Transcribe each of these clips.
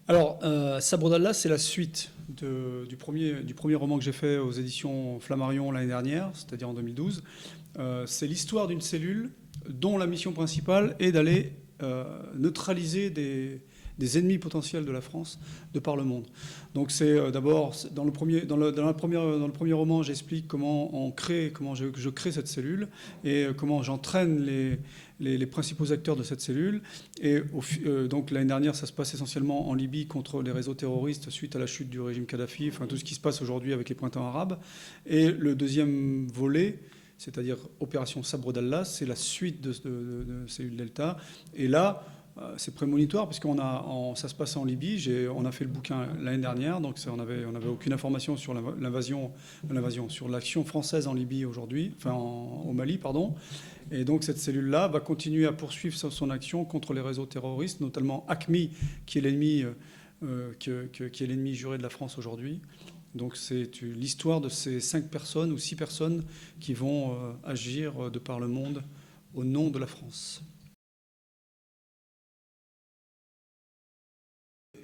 Alors, Sabre d'Allah, c'est la suite du premier roman que j'ai fait aux éditions Flammarion l'année dernière, c'est-à-dire en 2012. C'est l'histoire d'une cellule dont la mission principale est d'aller neutraliser des ennemis potentiels de la France de par le monde. Donc c'est d'abord, dans le premier roman, j'explique comment je crée cette cellule et comment j'entraîne les principaux acteurs de cette cellule. Et donc l'année dernière, ça se passe essentiellement en Libye contre les réseaux terroristes suite à la chute du régime Kadhafi, enfin tout ce qui se passe aujourd'hui avec les printemps arabes. Et le deuxième volet, c'est-à-dire Opération Sabre d'Allah, c'est la suite de Cellule Delta. Et là, c'est prémonitoire, puisqu'on ça se passe en Libye. On a fait le bouquin l'année dernière, donc on n'avait aucune information sur sur l'action française en Libye aujourd'hui, enfin au Mali, pardon. Et donc cette cellule-là va continuer à poursuivre son action contre les réseaux terroristes, notamment AQMI, qui est l'ennemi qui est l'ennemi juré de la France aujourd'hui. Donc c'est l'histoire de ces 5 personnes ou 6 personnes qui vont agir de par le monde au nom de la France.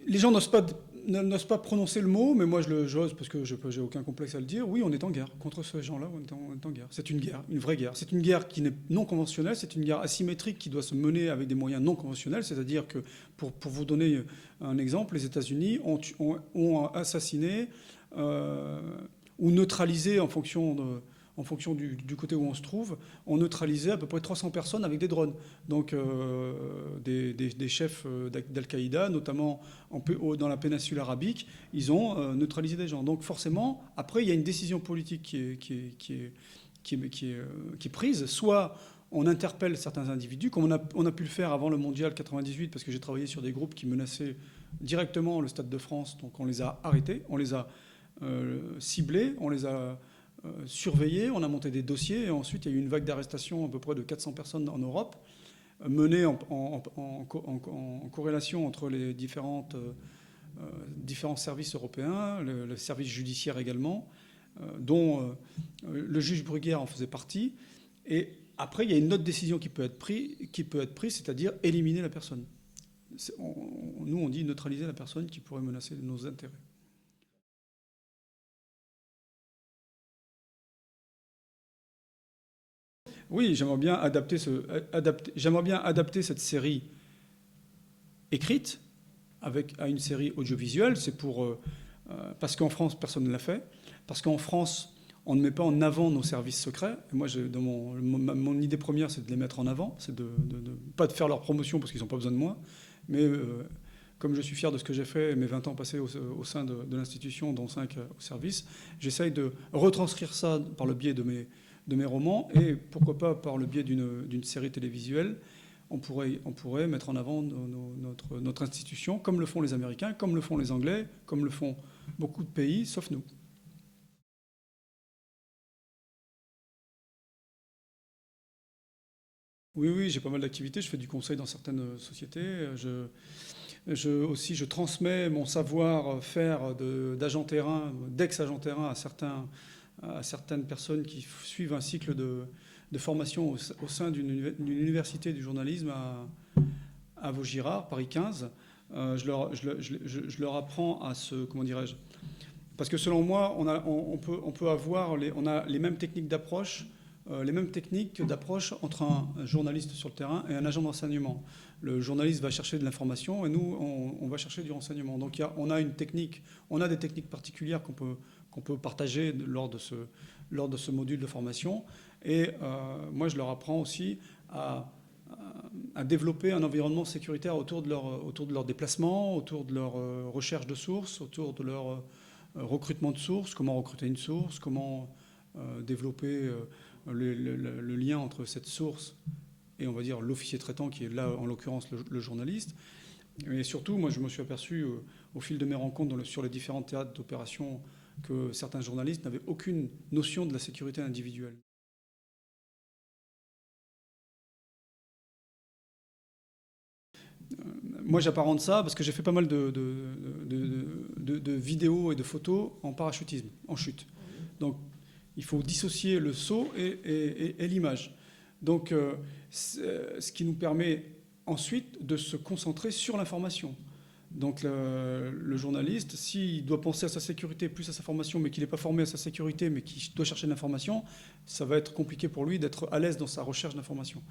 Les gens n'osent pas prononcer le mot, mais moi j'ose parce que j'ai aucun complexe à le dire. Oui, on est en guerre. Contre ces gens-là, on est en guerre. C'est une guerre, une vraie guerre. C'est une guerre qui n'est non conventionnelle, c'est une guerre asymétrique qui doit se mener avec des moyens non conventionnels. C'est-à-dire que, pour vous donner un exemple, les États-Unis ont assassiné ou neutralisé en fonction du côté où on se trouve, on neutralisait à peu près 300 personnes avec des drones. Donc des chefs d'Al-Qaïda, notamment dans la péninsule arabique, ils ont neutralisé des gens. Donc forcément, après, il y a une décision politique qui est prise. Soit on interpelle certains individus, comme on a pu le faire avant le Mondial 98, parce que j'ai travaillé sur des groupes qui menaçaient directement le Stade de France. Donc on les a arrêtés, on les a ciblés, on les a surveillés, on a monté des dossiers, et ensuite il y a eu une vague d'arrestations à peu près de 400 personnes en Europe, menée en corrélation entre les différents services européens, le service judiciaire également, dont le juge Bruguière en faisait partie. Et après, il y a une autre décision qui peut être prise, c'est-à-dire éliminer la personne. Nous, on dit neutraliser la personne qui pourrait menacer nos intérêts. Oui, j'aimerais bien adapter cette série écrite à une série audiovisuelle. Parce qu'en France, personne ne l'a fait. Parce qu'en France, on ne met pas en avant nos services secrets. Et moi, mon idée première, c'est de les mettre en avant. C'est pas de faire leur promotion parce qu'ils n'ont pas besoin de moi. Mais comme je suis fier de ce que j'ai fait, mes 20 ans passés au sein de l'institution, dont 5 au service, j'essaye de retranscrire ça par le biais de mes romans, et pourquoi pas par le biais d'une série télévisuelle. On pourrait mettre en avant notre institution, comme le font les Américains, comme le font les Anglais, comme le font beaucoup de pays, sauf nous. Oui, oui, j'ai pas mal d'activités. Je fais du conseil dans certaines sociétés. Aussi, je transmets mon savoir-faire d'agent terrain, d'ex-agent terrain à certaines personnes qui suivent un cycle de formation au sein d'une université du journalisme à Vaugirard, Paris 15. Je leur apprends à comment dirais-je, parce que selon moi, on peut avoir on a les mêmes techniques d'approche, entre un journaliste sur le terrain et un agent d'enseignement. Le journaliste va chercher de l'information et nous, on va chercher du renseignement. Donc on a des techniques particulières qu'on peut partager lors de ce module de formation. Et moi, je leur apprends aussi à développer un environnement sécuritaire autour de leur déplacement, autour de leur recherche de sources, autour de leur recrutement de sources, comment recruter une source, comment développer le lien entre cette source et, on va dire, l'officier traitant, qui est là, en l'occurrence, le journaliste. Et surtout, moi, je me suis aperçu au fil de mes rencontres sur les différents théâtres d'opération que certains journalistes n'avaient aucune notion de la sécurité individuelle. Moi, j'apparente ça parce que j'ai fait pas mal de vidéos et de photos en parachutisme, en chute. Donc, il faut dissocier le saut et l'image. Donc, ce qui nous permet ensuite de se concentrer sur l'information. Donc le journaliste, s'il doit penser à sa sécurité plus à sa formation, mais qu'il n'est pas formé à sa sécurité, mais qu'il doit chercher de l'information, ça va être compliqué pour lui d'être à l'aise dans sa recherche d'information.